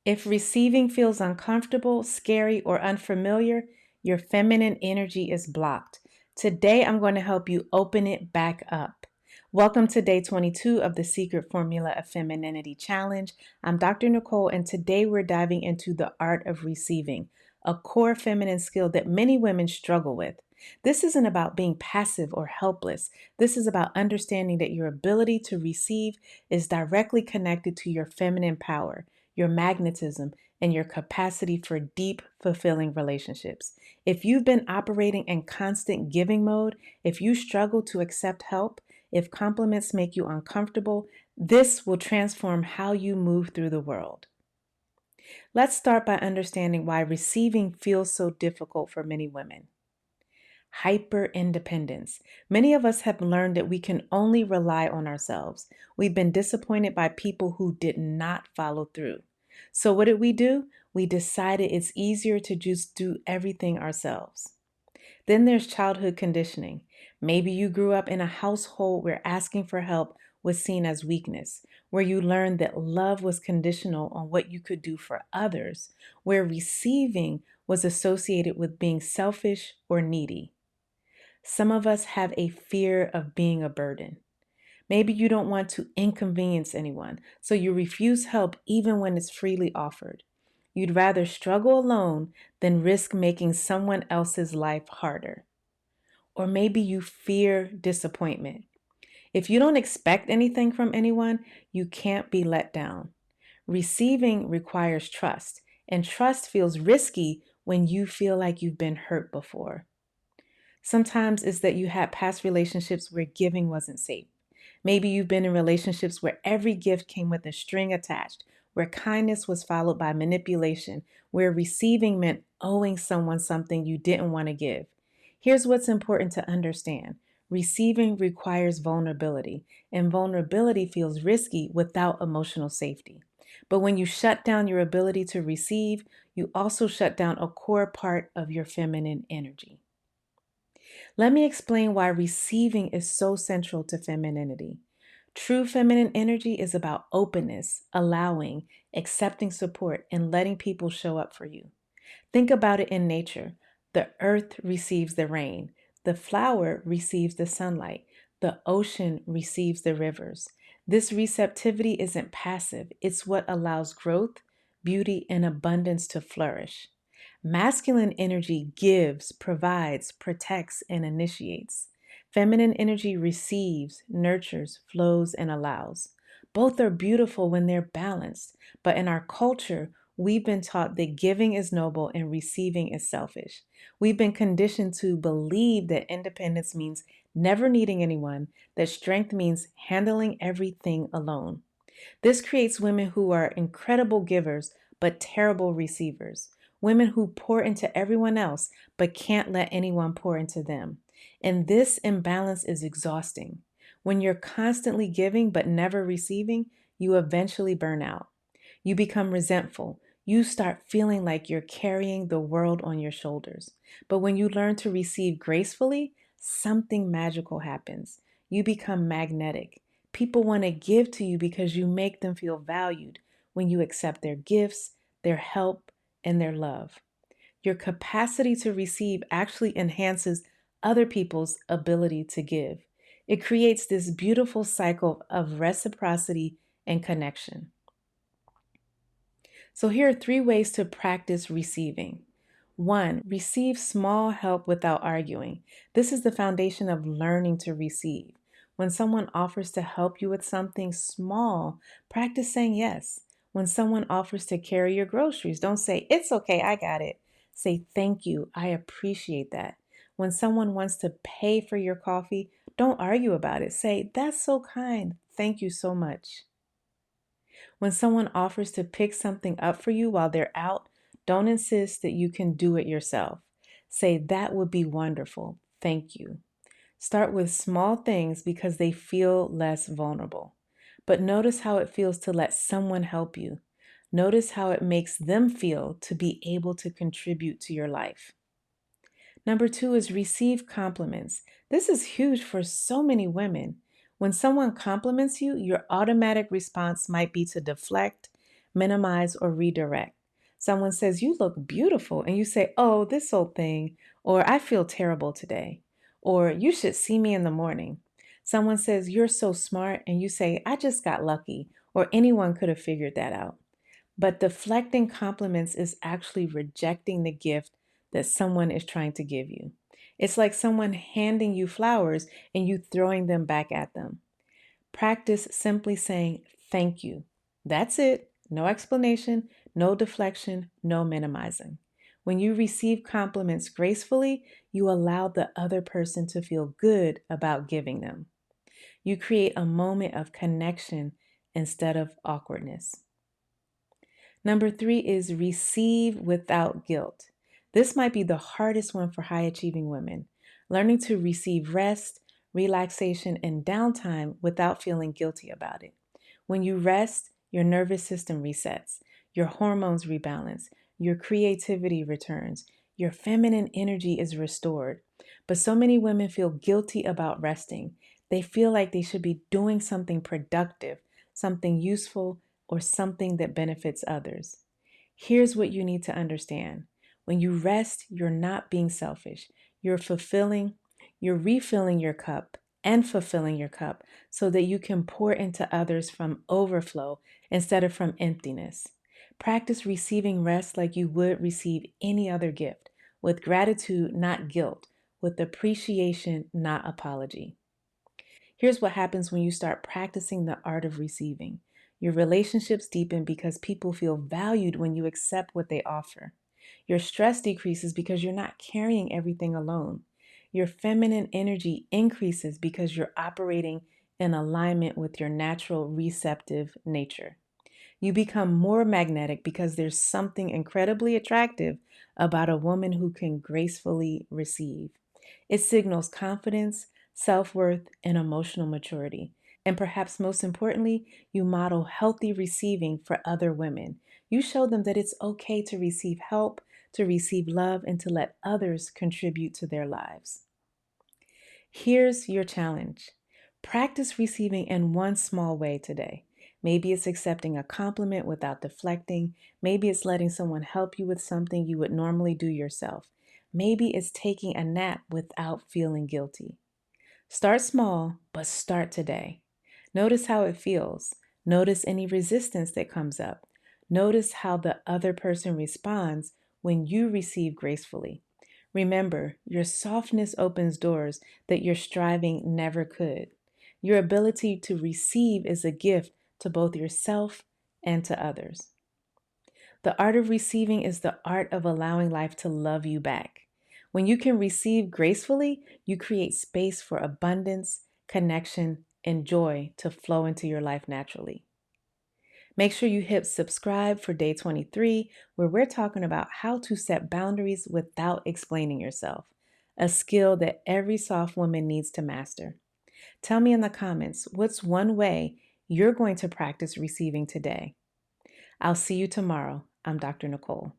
If receiving feels uncomfortable, scary, or unfamiliar, your feminine energy is blocked. Today, I'm going to help you open it back up. Welcome to day 22 of the Secret Formula of Femininity Challenge. I'm Dr. Nicole, and today we're diving into the art of receiving, a core feminine skill that many women struggle with. This isn't about being passive or helpless. This is about understanding that your ability to receive is directly connected to your feminine power, your magnetism, and your capacity for deep, fulfilling relationships. If you've been operating in constant giving mode, if you struggle to accept help, if compliments make you uncomfortable, this will transform how you move through the world. Let's start by understanding why receiving feels so difficult for many women. Hyper independence. Many of us have learned that we can only rely on ourselves. We've been disappointed by people who did not follow through. So, what did we do? We decided it's easier to just do everything ourselves. Then there's childhood conditioning. Maybe you grew up in a household where asking for help was seen as weakness, where you learned that love was conditional on what you could do for others, where receiving was associated with being selfish or needy. Some of us have a fear of being a burden. Maybe you don't want to inconvenience anyone, so you refuse help even when it's freely offered. You'd rather struggle alone than risk making someone else's life harder. Or maybe you fear disappointment. If you don't expect anything from anyone, you can't be let down. Receiving requires trust, and trust feels risky when you feel like you've been hurt before. Sometimes it's that you had past relationships where giving wasn't safe. Maybe you've been in relationships where every gift came with a string attached, where kindness was followed by manipulation, where receiving meant owing someone something you didn't want to give. Here's what's important to understand. Receiving requires vulnerability, and vulnerability feels risky without emotional safety. But when you shut down your ability to receive, you also shut down a core part of your feminine energy. Let me explain why receiving is so central to femininity. True feminine energy is about openness, allowing, accepting support, and letting people show up for you. Think about it in nature. The earth receives the rain, the flower receives the sunlight, the ocean receives the rivers. This receptivity isn't passive, it's what allows growth, beauty, and abundance to flourish. Masculine energy gives, provides, protects, and initiates. Feminine energy receives, nurtures, flows, and allows. Both are beautiful when they're balanced, but in our culture, we've been taught that giving is noble and receiving is selfish. We've been conditioned to believe that independence means never needing anyone, that strength means handling everything alone. This creates women who are incredible givers but terrible receivers. Women who pour into everyone else but can't let anyone pour into them. And this imbalance is exhausting. When you're constantly giving but never receiving, you eventually burn out. You become resentful. You start feeling like you're carrying the world on your shoulders. But when you learn to receive gracefully, something magical happens. You become magnetic. People want to give to you because you make them feel valued when you accept their gifts, their help, and their love. Your capacity to receive actually enhances other people's ability to give. It creates this beautiful cycle of reciprocity and connection. So, here are 3 ways to practice receiving. 1, receive small help without arguing. This is the foundation of learning to receive. When someone offers to help you with something small, practice saying yes. When someone offers to carry your groceries, don't say, "It's okay, I got it." Say, "Thank you, I appreciate that." When someone wants to pay for your coffee, don't argue about it. Say, "That's so kind. Thank you so much." When someone offers to pick something up for you while they're out, don't insist that you can do it yourself. Say, "That would be wonderful. Thank you." Start with small things because they feel less vulnerable. But notice how it feels to let someone help you. Notice how it makes them feel to be able to contribute to your life. Number 2 is receive compliments. This is huge for so many women. When someone compliments you, your automatic response might be to deflect, minimize, or redirect. Someone says, "You look beautiful," and you say, "Oh, this old thing," or "I feel terrible today," or "You should see me in the morning." Someone says, "You're so smart," and you say, "I just got lucky," or "Anyone could have figured that out." But deflecting compliments is actually rejecting the gift that someone is trying to give you. It's like someone handing you flowers and you throwing them back at them. Practice simply saying thank you. That's it. No explanation, no deflection, no minimizing. When you receive compliments gracefully, you allow the other person to feel good about giving them. You create a moment of connection instead of awkwardness. Number three is receive without guilt. This might be the hardest one for high achieving women. Learning to receive rest, relaxation, and downtime without feeling guilty about it. When you rest, your nervous system resets, your hormones rebalance, your creativity returns, your feminine energy is restored. But so many women feel guilty about resting. They feel like they should be doing something productive, something useful, or something that benefits others. Here's what you need to understand. When you rest, you're not being selfish. You're fulfilling, you're refilling your cup and fulfilling your cup so that you can pour into others from overflow instead of from emptiness. Practice receiving rest like you would receive any other gift, with gratitude, not guilt, with appreciation, not apology. Here's what happens when you start practicing the art of receiving. Your relationships deepen because people feel valued when you accept what they offer. Your stress decreases because you're not carrying everything alone. Your feminine energy increases because you're operating in alignment with your natural receptive nature. You become more magnetic because there's something incredibly attractive about a woman who can gracefully receive. It signals confidence, self worth, and emotional maturity. And perhaps most importantly, you model healthy receiving for other women. You show them that it's okay to receive help, to receive love, and to let others contribute to their lives. Here's your challenge. Practice receiving in one small way today. Maybe it's accepting a compliment without deflecting. Maybe it's letting someone help you with something you would normally do yourself. Maybe it's taking a nap without feeling guilty. Start small, but start today. Notice how it feels. Notice any resistance that comes up. Notice how the other person responds when you receive gracefully. Remember, your softness opens doors that your striving never could. Your ability to receive is a gift to both yourself and to others. The art of receiving is the art of allowing life to love you back. When you can receive gracefully, you create space for abundance, connection, and joy to flow into your life naturally. Make sure you hit subscribe for day 23, where we're talking about how to set boundaries without explaining yourself, a skill that every soft woman needs to master. Tell me in the comments, what's one way you're going to practice receiving today? I'll see you tomorrow. I'm Dr. Nicole.